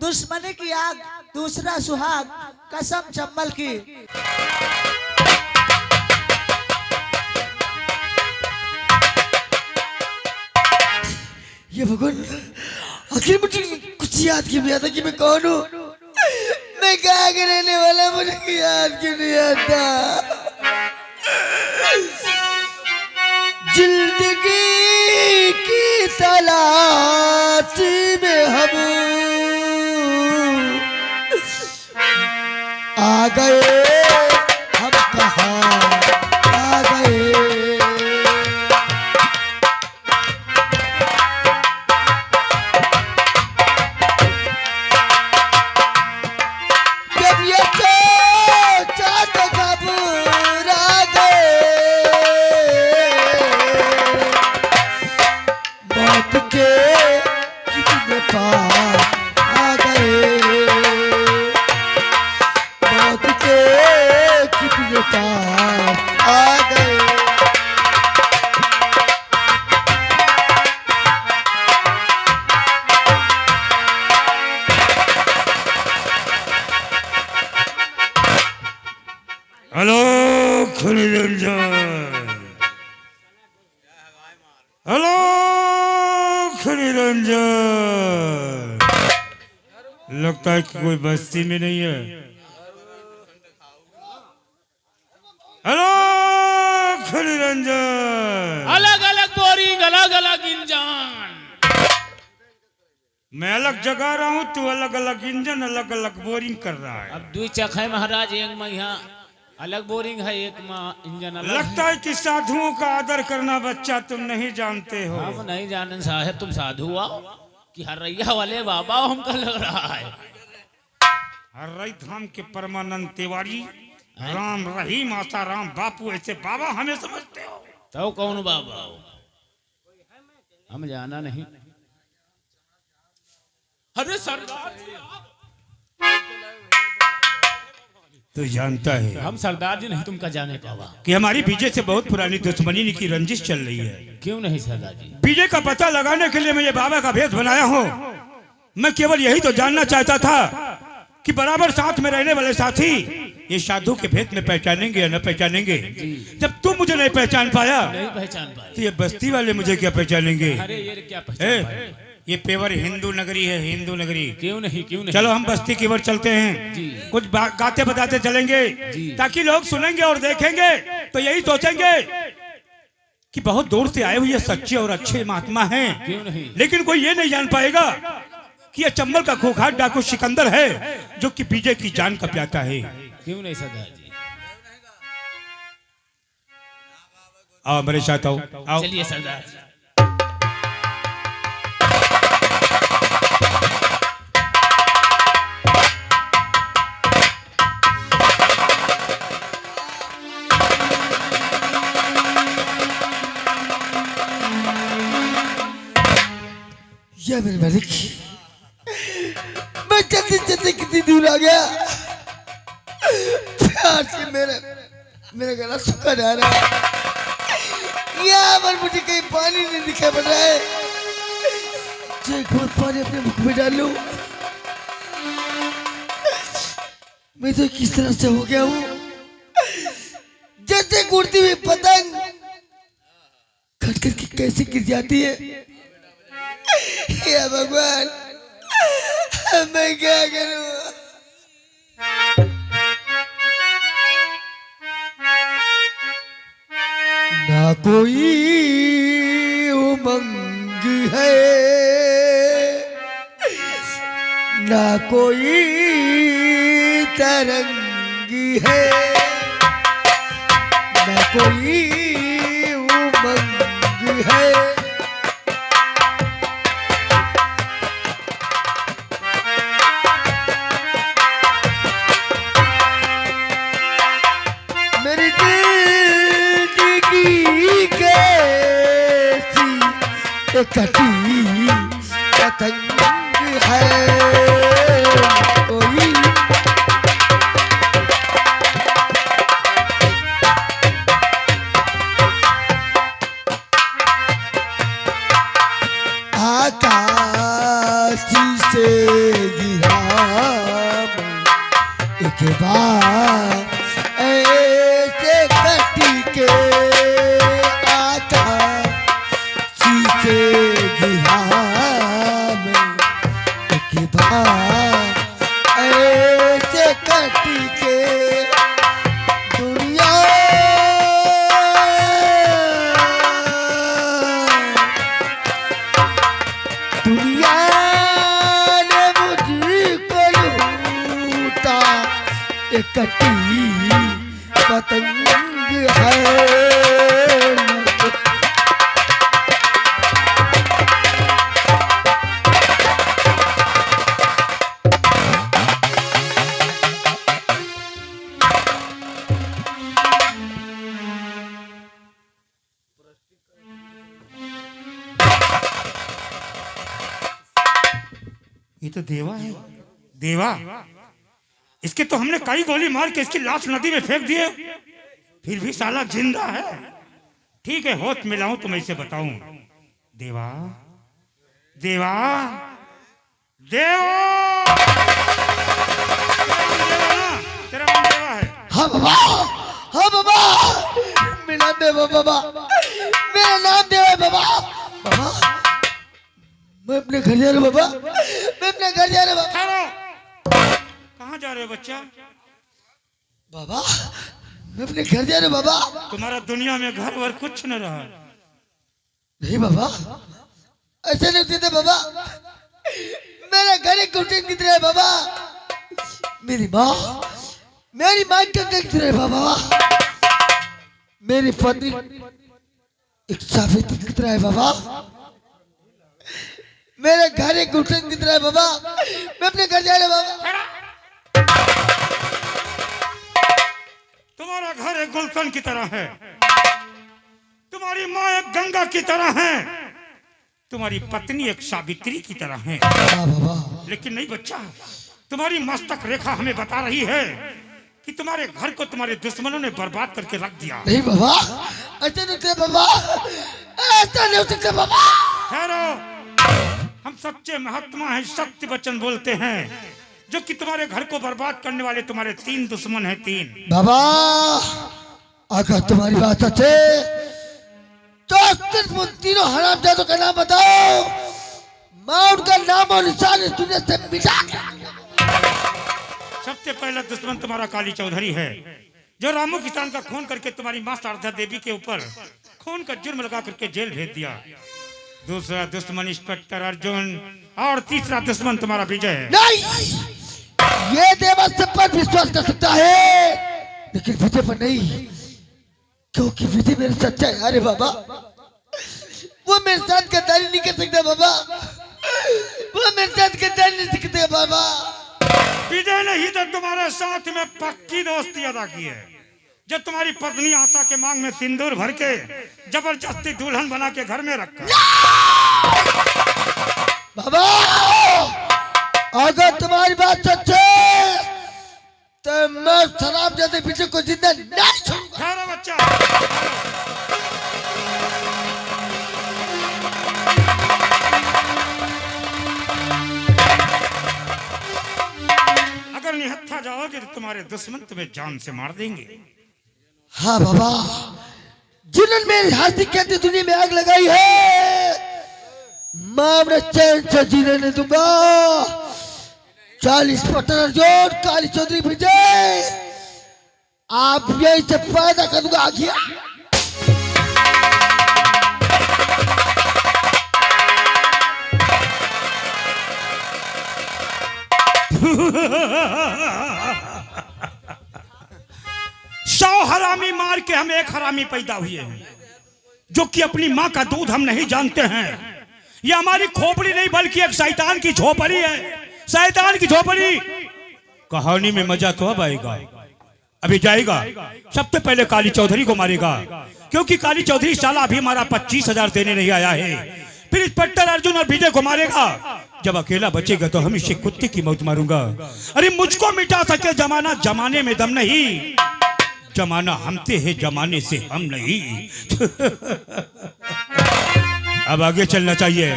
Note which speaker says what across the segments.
Speaker 1: दुश्मनी की आग, दूसरा सुहाग, कसम चंबल की।
Speaker 2: ये भगवान, आखिर मुझे कुछ याद क्यों नहीं आता कि मैं कौन हूँ, मैं कहाँ के रहने वाला, मुझे याद क्यों नहीं आता। जिंदगी की तलाश में हम आ गए, हम कहाँ आ गए। जब ये सोचा तो घबरा गए, मौत के कितने पार आ गए, मौत के कितने पार आ गए।
Speaker 3: हेलो खनिरंजन, हेलो खनिरंजन, लगता है कि कोई बस्ती में नहीं है। हेलो खनिरंजन,
Speaker 4: अलग अलग बोरिंग, अलग अलग इंजन।
Speaker 3: मैं अलग जगा रहा हूँ, तू अलग अलग इंजन, अलग अलग बोरिंग कर रहा है।
Speaker 4: अब दो चक है महाराज, एक में यहाँ अलग बोरिंग है, एक में इंजन अलग
Speaker 3: लगता है कि साधुओं का आदर करना बच्चा तुम नहीं जानते हो।
Speaker 4: हम नहीं जाने साहब, तुम साधु आओ कि हरैया वाले बाबा हमको लग रहा है।
Speaker 3: हर्रई धाम के परमानंद तिवारी, राम रहीम आसा राम बापू, ऐसे बाबा हमें समझते हो?
Speaker 4: तो कौन बाबा हो? हम जाना नहीं। अरे सरदार जी,
Speaker 3: तो जानता है
Speaker 4: हम सरदार जी नहीं, तुमका जाने पावा
Speaker 3: कि हमारी बीजे से बहुत पुरानी दुश्मनी की रंजिश चल रही है।
Speaker 4: क्यों नहीं सरदार जी?
Speaker 3: बीजे का पता लगाने के लिए मैं ये बाबा का भेष बनाया हूँ। मैं केवल यही तो जानना चाहता था कि बराबर साथ में रहने वाले साथी ये साधु के भेद में पहचानेंगे या न पहचानेंगे। जब तुम मुझे नहीं पहचान पाया
Speaker 4: नहीं पहचान पाए
Speaker 3: तो ये बस्ती वाले मुझे क्या पहचानेंगे?
Speaker 4: अरे ये क्या पहचान पाए?
Speaker 3: ये पेवर हिंदू नगरी है, हिंदू नगरी।
Speaker 4: क्यों नहीं, क्यों नहीं?
Speaker 3: चलो हम बस्ती की ओर चलते हैं,
Speaker 4: जी।
Speaker 3: कुछ गाते बताते चलेंगे ताकि लोग सुनेंगे और देखेंगे तो यही सोचेंगे कि बहुत दूर से आए हुए सच्चे और अच्छे महात्मा हैं।
Speaker 4: क्यों नहीं?
Speaker 3: लेकिन कोई ये नहीं जान पाएगा कि यह चंबल का खूंखार डाकू सिकंदर है जो कि बीजे की जान का प्याता है।
Speaker 4: क्यों नहीं सरदार जी?
Speaker 3: आओ मेरे साथ आओ, आओ।
Speaker 4: चलिए सरदार जी।
Speaker 2: या मेरे मालिक, मैं जल्दी जल्दी कितनी दूर आ गया, प्यार से मेरा गला सूखा जा रहा है। यहाँ पर मुझे कहीं पानी नहीं दिखाई पड़ रहा है। जो एक घूंट पानी अपने मुख में डाल लूं, मैं तो किस तरह से हो गया हूँ, जैसे उड़ती हुई पतंग खट खट के कैसे गिर जाती है। या भगवान, मैं क्या करूं? ना कोई उमंग है, ना कोई तरंग है, ना कोई उमंग है। मेरी जिंदगी कैसी एक कटी पतंग है, कोई आकाश से गिरा एक बार ऐसे कटी के आका शीशे गिरा में, एक बार ऐसे कटी के दुनिया दुनिया ने मुझको लूटा, एक कटी पतंग है।
Speaker 3: ये तो देवा है। देवा, इसके तो हमने कई गोली मार के इसकी लाश नदी में फेंक दिए, फिर भी साला जिंदा है। ठीक है, होश मिलाऊं तो मैं इसे बताऊं। देवा, देवा, देवा, तेरा नाम देवा है?
Speaker 2: हाँ बाबा, हाँ बाबा, मेरा नाम देवा बाबा, मेरा नाम देवा है बाबा। बाबा, मैं अपने घर जा रहा हूँ बाबा, मैं अपने घर जा रहा हूँ बाबा।
Speaker 3: कहाँ जा रहे हो बच्चा?
Speaker 2: बाबा, मैं अपने घर जा रहा हूँ बाबा।
Speaker 3: तुम्हारा दुनिया में घर वर कुछ न रहा।
Speaker 2: नहीं बाबा, ऐसे नहीं होते बाबा, मेरा घर एक कुर्सी की तरह है बाबा। मेरी माँ क्या की तरह है बाबा। मेरी पत्नी एक साफेद की तरह है बाबा। मेरे घर एक गुलशन की तरह है बाबा। मैं अपने घर जा रहा हूँ बाबा।
Speaker 3: तुम्हारा घर एक गुलशन की तरह है, तुम्हारी माँ एक गंगा की तरह है, तुम्हारी पत्नी एक सावित्री की तरह है।
Speaker 2: बाबा,
Speaker 3: लेकिन नहीं बच्चा, तुम्हारी मस्तक रेखा हमें बता रही है कि तुम्हारे घर को तुम्हारे दुश्मनों ने बर्बाद करके रख दिया।
Speaker 2: नहीं बाबा, ऐसा नहीं सकते बाबा, ऐसा नहीं हो सकता बाबा।
Speaker 3: ठहरो, हम सच्चे महात्मा हैं, सत्य वचन बोलते हैं, जो कि तुम्हारे घर को बर्बाद करने वाले तुम्हारे 3 दुश्मन हैं। 3
Speaker 2: बाबा, अगर तुम्हारी बात सच है तो सिर्फ उन तीनों हरामजादों का नाम बताओ, मैं उनका नाम और निशान इस दुनिया से मिटा के।
Speaker 3: सबसे पहला दुश्मन तुम्हारा काली चौधरी है, जो रामू किसान का खून करके तुम्हारी मां शारदा देवी के ऊपर खून का जुर्म लगा करके जेल भेज दिया। दूसरा दुश्मन इंस्पेक्टर अर्जुन, और तीसरा दुश्मन तुम्हारा विजय है।
Speaker 2: नहीं, ये देवा सब पर विश्वास कर सकता है, लेकिन विजय पर नहीं, क्योंकि विजय मेरे सच्चा है। अरे बाबा, वो मेरे साथ गद्दारी नहीं कर सकता बाबा, वो मेरे साथ गद्दारी नहीं सकते बाबा।
Speaker 3: विजय ने ही तो तुम्हारे साथ में पक्की दोस्ती अदा की है, जब तुम्हारी पत्नी आशा के मांग में सिंदूर भर के जबरदस्ती दुल्हन बना के घर में रखा।
Speaker 2: बाबा, अगर तुम्हारी बात सच है तो मैं शराब जैसे विजय को जिंदा नहीं छोड़ूंगा।
Speaker 3: ठहरो बच्चा, अगर निहत्था जाओगे तो तुम्हारे दुश्मन तुम्हें जान से मार देंगे।
Speaker 2: हाँ बाबा, जिन्होंने मेरी हस्ती कहती दुनिया में आग लगाई है, मैं अपने चैन से जीने नहीं दूंगा। 40 पट्टन अर्जुन, काली चौधरी विजय, आप यही से पैदा कर दूंगा आखिया।
Speaker 3: सौ हरामी मार के हम एक हरामी पैदा हुए हैं, जो कि अपनी माँ का दूध हम नहीं जानते हैं। ये हमारी खोपड़ी नहीं बल्कि एक शैतान की झोपड़ी है, शैतान की झोपड़ी। कहानी में मजा तो अब आएगा, अभी जाएगा। सबसे पहले काली चौधरी को मारेगा, क्योंकि काली चौधरी साला अभी हमारा 25,000 देने नहीं आया है। फिर इंस्पेक्टर अर्जुन और विजय को मारेगा। जब अकेला बचेगा तो हम इसे कुत्ते की मौत मारूंगा। अरे मुझको मिटा सके जमाना, जमाने में दम नहीं, जमाना हमसे है, जमाने से हम नहीं। अब आगे चलना चाहिए।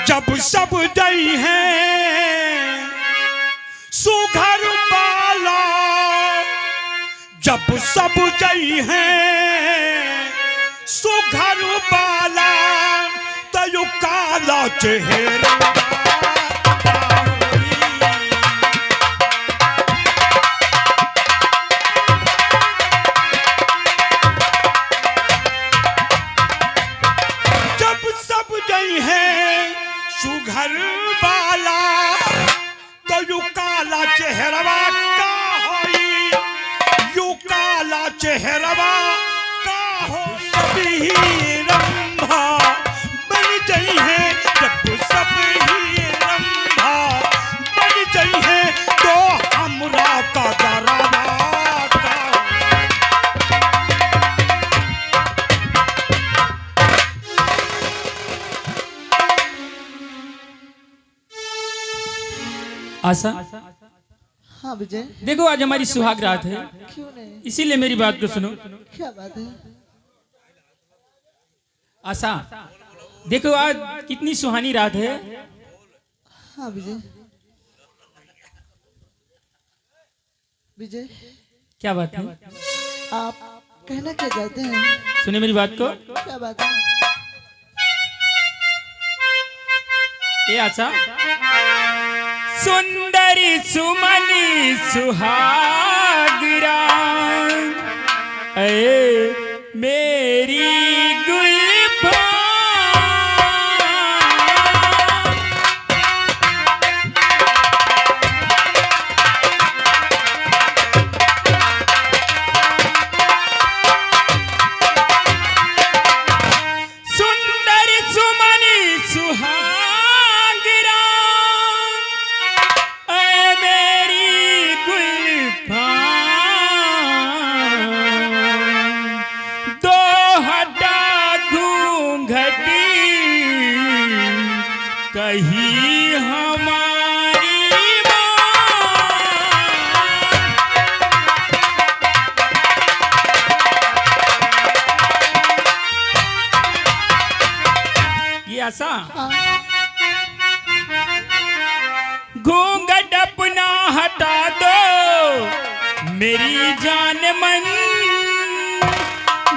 Speaker 3: जब सब दई है सुघर बाला, जब सब दई है सुघर बाला, तयु काला चेहरा सुघर बाला, तो यू काला चेहरवा का होई, यू काला चेहरवा का हो सभी रंभा बन गई है, जब सभी रंभा बन गई है तो हमरा का दरवा का।
Speaker 4: आशा,
Speaker 1: हाँ विजय,
Speaker 4: देखो आज हमारी सुहाग रात है,
Speaker 1: क्यों नहीं?
Speaker 4: इसीलिए मेरी बात को सुनो।
Speaker 1: क्या बात है?
Speaker 4: आशा, देखो आज कितनी सुहानी रात है।
Speaker 1: हाँ विजय, विजय
Speaker 4: क्या बात है?
Speaker 1: आप कहना क्या चाहते हैं?
Speaker 4: सुने मेरी बात को।
Speaker 1: क्या बात है?
Speaker 4: ए आशा, सुंदरी सुमनी सुहागरा, ए मेरी गुलफाम, सुंदरी सुमनी सुहागरा, कहीं हमारी ये आशा, घूंघट अपना हटा दो मेरी जान मन,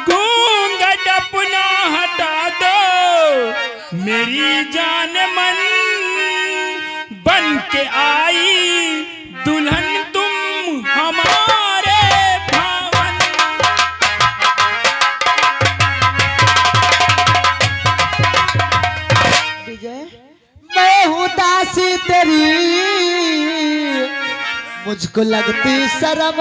Speaker 4: घूंघट अपना हटा दो मेरी जान मन, बन के आई दुल्हन तुम हमारे भावन।
Speaker 1: विजय, मैं हूँ दासी तेरी, मुझको लगती शर्म,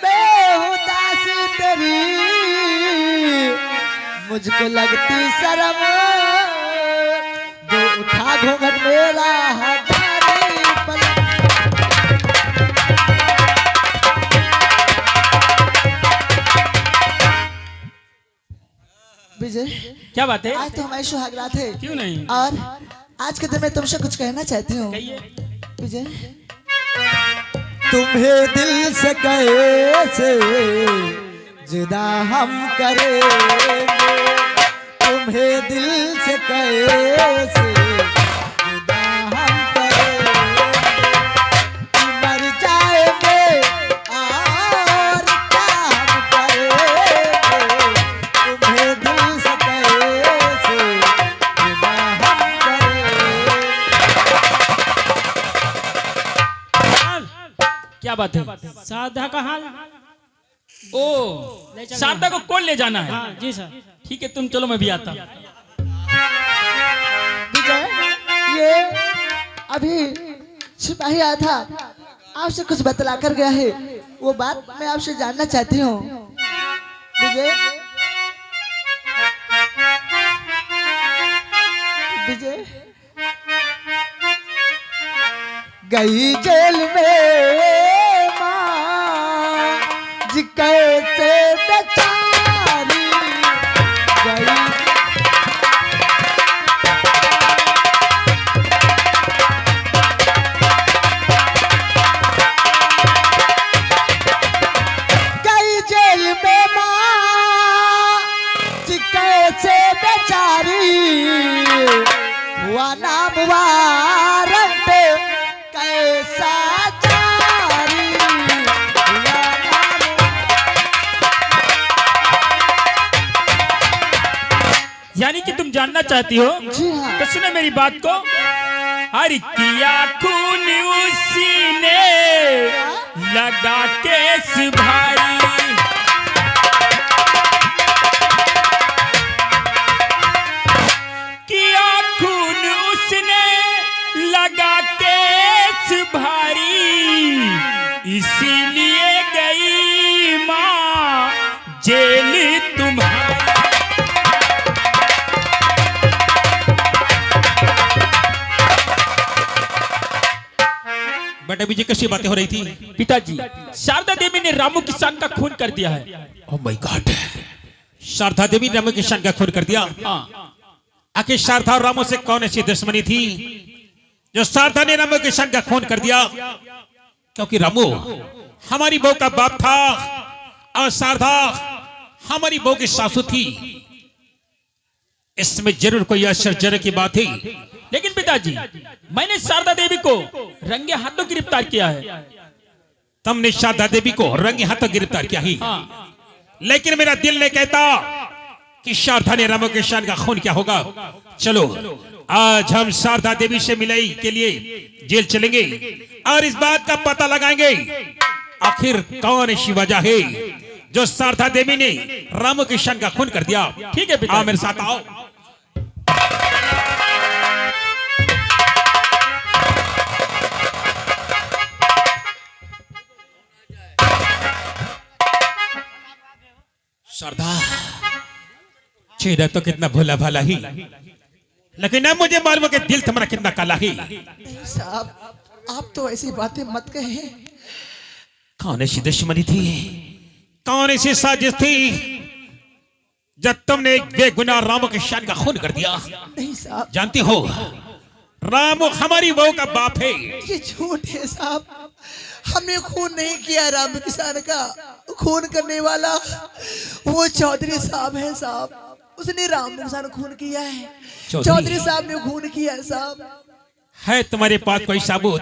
Speaker 1: मैं हूँ दासी तेरी, मुझको लगती शर्म, जो उठा घूंघट मेरा हमारी पलक। विजय,
Speaker 4: क्या बात है?
Speaker 1: आज तो हमारी सुहाग रात है,
Speaker 4: क्यों नहीं?
Speaker 1: और आज के दिन मैं तुमसे कुछ कहना चाहती हूँ।
Speaker 4: कहिए।
Speaker 1: विजय, तुम्हें दिल से कैसे जुदा हम करेंगे, तुम्हें दिल से कैसे जुदा हम करेंगे, मर जाएंगे और क्या हम करेंगे, तुम्हें दिल से कैसे जुदा हम करेंगे।
Speaker 4: क्या बात है?
Speaker 5: साधा का हाल।
Speaker 4: ओ, शारदा को कौन ले जाना है?
Speaker 5: हाँ जी सर।
Speaker 4: ठीक है, तुम चलो, मैं भी आता हूँ।
Speaker 1: विजय, ये अभी सिपाही आया था, आपसे कुछ बतला कर गया है, वो बात मैं आपसे जानना चाहती हूँ। विजय, विजय, गई जेल में माँ जी कैसे बेचारी गई, गई जेल में माँ जी कैसे बेचारी या नाम वारंट कैसा जारी या नाम।
Speaker 4: यानी कि तुम जानना चाहती हो?
Speaker 1: जी हाँ।
Speaker 4: तो सुनो मेरी बात को। हर किया खून उसी ने लगा केस भारी, किया खून उसने लगा केस भारी, इसीलिए गई माँ जेल तुम्हारी।
Speaker 3: बट अभी ये कैसी बातें हो रही थी?
Speaker 4: पिताजी, शारदा देवी ने रामू किसान का खून कर दिया है।
Speaker 3: ओह माय गॉड, शारदा देवी ने रामू किसान का खून कर दिया।
Speaker 4: हाँ,
Speaker 3: आखिर शारदा और रामू से कौन ऐसी दुश्मनी थी जो शारदा ने रामू किसान का खून कर दिया? क्योंकि रामू हमारी बहू का बाप था और शारदा हमारी बहू की सासू थी। इसमें जरूर कोई आश्चर्यजनक की बात है।
Speaker 4: लेकिन पिताजी, मैंने शारदा देवी को रंगे हाथों गिरफ्तार किया है।
Speaker 3: तुमने शारदा देवी को रंगे हाथों गिरफ्तार किया ही,
Speaker 4: हाँ।
Speaker 3: लेकिन मेरा दिल ने कहता कि शारदा ने रामू किसान का खून क्या होगा। चलो आज हम शारदा देवी से मिलने के लिए जेल चलेंगे और इस बात का पता लगाएंगे आखिर कौन ऐसी वजह है जो शारदा देवी ने रामू किसान का खून कर दिया।
Speaker 4: ठीक है पिताजी।
Speaker 3: आओ मेरे साथ आओ। शारदा, चेहरा तो कितना भोला भाला ही, लेकिन अब मुझे मालूम है कि दिल तुम्हारा कितना काला ही।
Speaker 1: नहीं साहब, आप तो ऐसी बातें मत कहें।
Speaker 3: कौन ऐसी दुश्मनी थी, कौन ऐसी साजिश थी जब तुमने एक बेगुनाह रामू किसान का खून कर दिया?
Speaker 1: नहीं साहब,
Speaker 3: जानती हो रामू हमारी बहू का बाप है।
Speaker 1: ये झूठ है साहब। हमने खून नहीं किया राम किसान का। खून करने वाला वो चौधरी साहब है साहब। उसने राम किसान खून किया है। चौधरी साहब ने खून किया है साहब।
Speaker 3: है तुम्हारे पास कोई सबूत,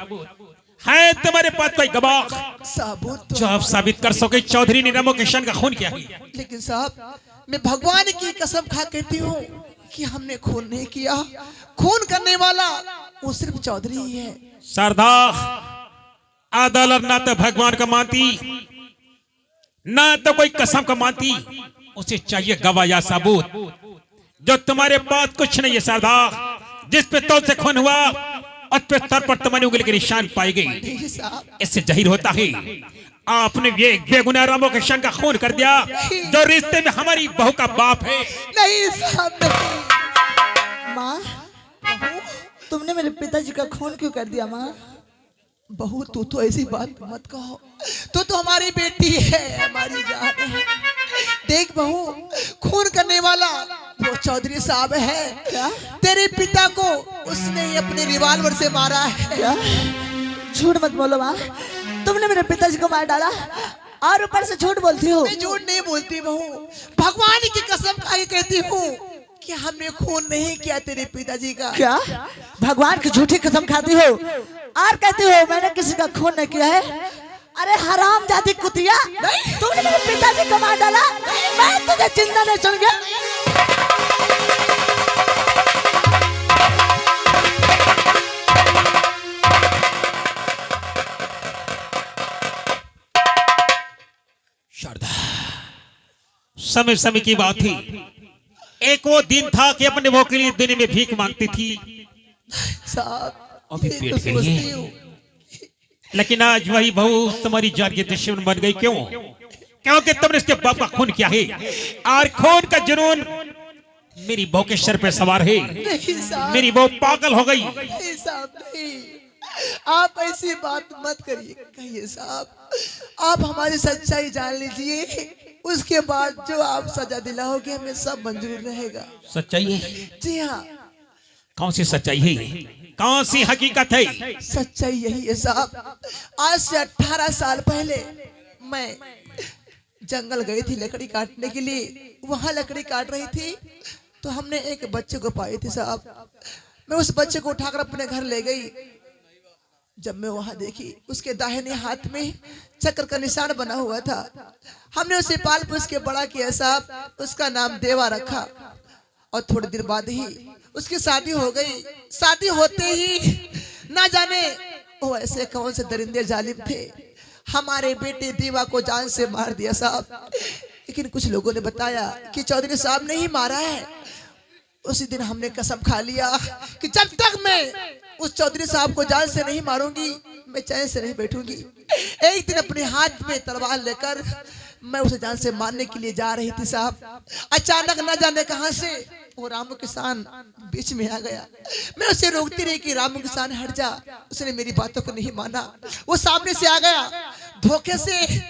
Speaker 3: है तुम्हारे पास कोई गवाह
Speaker 1: सबूत
Speaker 3: जो आप साबित कर सके चौधरी ने रामू किसान का खून किया है?
Speaker 1: लेकिन साहब, मैं भगवान की कसम खा कहती हूँ कि हमने खून नहीं किया। खून करने वाला वो सिर्फ चौधरी ही है।
Speaker 3: शारदा, अदालत ना तो भगवान को मानती ना तो कोई कसम को मानती, उसे चाहिए गवाह या सबूत। जो तुम्हारे पास कुछ नहीं है शारदा। जिस पे तौल से खून हुआ उस पे सर पर तुम्हारी उंगली के निशान पाए गए।
Speaker 1: नहीं साहब,
Speaker 3: इससे जाहिर होता है आपने ये बेगुनाह रामू किसान का खून कर दिया जो रिश्ते में हमारी बहू का बाप है।
Speaker 1: नहीं साहब, नहीं। माँ, बहू, तुमने मेरे पिताजी का खून क्यों कर दिया? माँ, बहू तू तो ऐसी बात मत कहो। तू तो हमारी बेटी है, हमारी जान है। देख बहू, खून करने वाला वो चौधरी साहब है। क्या? तेरे पिता को उसने अपने रिवॉल्वर से मारा है। क्या? झूठ मत बोलो माँ, तुमने मेरे पिताजी को मार डाला और ऊपर से झूठ बोलती हो। मैं झूठ नहीं बोलती बहू, भगवान की कसम खा के कहती हूँ कि हमने खून नहीं किया तेरे पिताजी का। क्या? भगवान की झूठी कसम खाती हो और कहती हो मैंने किसी का खून नहीं किया है? अरे हराम जाति कुतिया, तुमने मेरे पिताजी को मार डाला। मैं तुझे जिंदा नहीं छोड़ूंगा।
Speaker 3: शारदा, समय समय की बात थी। एक वो दिन था कि अपने वो के लिए दुनिया में भीख मांगती थी।
Speaker 1: साहब,
Speaker 3: अभी
Speaker 1: ये
Speaker 3: पेट
Speaker 1: तो
Speaker 3: के लिए।
Speaker 1: सोचती हूँ।
Speaker 3: लेकिन आज वही बहू तुम्हारी जान की दुश्मन बन गई। क्यों? क्योंकि तुमने इसके बाप का खून किया है और खून का जुनून मेरी बहू के सर पे सवार है।
Speaker 1: नहीं साहब,
Speaker 3: मेरी बहू पागल हो गई।
Speaker 1: नहीं साहब, नहीं। आप ऐसी बात मत कहिए साहब। आप हमारी सच्चाई जान लीजिए, उसके बाद जो आप सजा दिलाओगे हमें सब मंजूर रहेगा।
Speaker 3: सच्चाई है?
Speaker 1: जी हाँ,
Speaker 3: कौन सी सच्चाई है, कौन सी हकीकत है?
Speaker 1: सच्चाई यही है साहब। आज से 18 साल पहले मैं जंगल गई थी लकड़ी काटने के लिए। वहां लकड़ी काट रही थी तो हमने एक बच्चे को पाई थी साहब। मैं उस बच्चे को उठाकर अपने घर ले गई। जब मैं वहां देखी उसके दाहिने हाथ में चक्र का निशान बना हुआ था। हमने उसे पाल पोस के बड़ा किया साहब, उसका नाम देवा रखा। और थोड़ी देर बाद ही उसकी शादी हो गई। शादी होते ही ना जाने वो ऐसे कौन से दरिंदे जालिम थे, हमारे बेटे देवा को जान से मार दिया साहब। लेकिन कुछ लोगों ने बताया कि चौधरी साहब ने ही मारा है। उसी दिन हमने कसम खा लिया कि जब तक मैं उस चौधरी साहब को जान से नहीं मारूंगी मैं चैन से नहीं बैठूंगी। एक दिन अपने हाथ में तलवार लेकर मैं उसे जान से मारने के लिए जा रही थी साहब। अचानक न जाने कहां से वो रामू किसान बीच में आ गया। मैं उसे रोकती रही कि रामू किसान हट जा। उसने मेरी बातों को नहीं माना। वो सामने से आ गया। धोखे से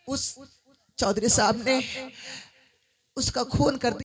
Speaker 1: उस चौधरी साहब ने उसका खून कर दिया।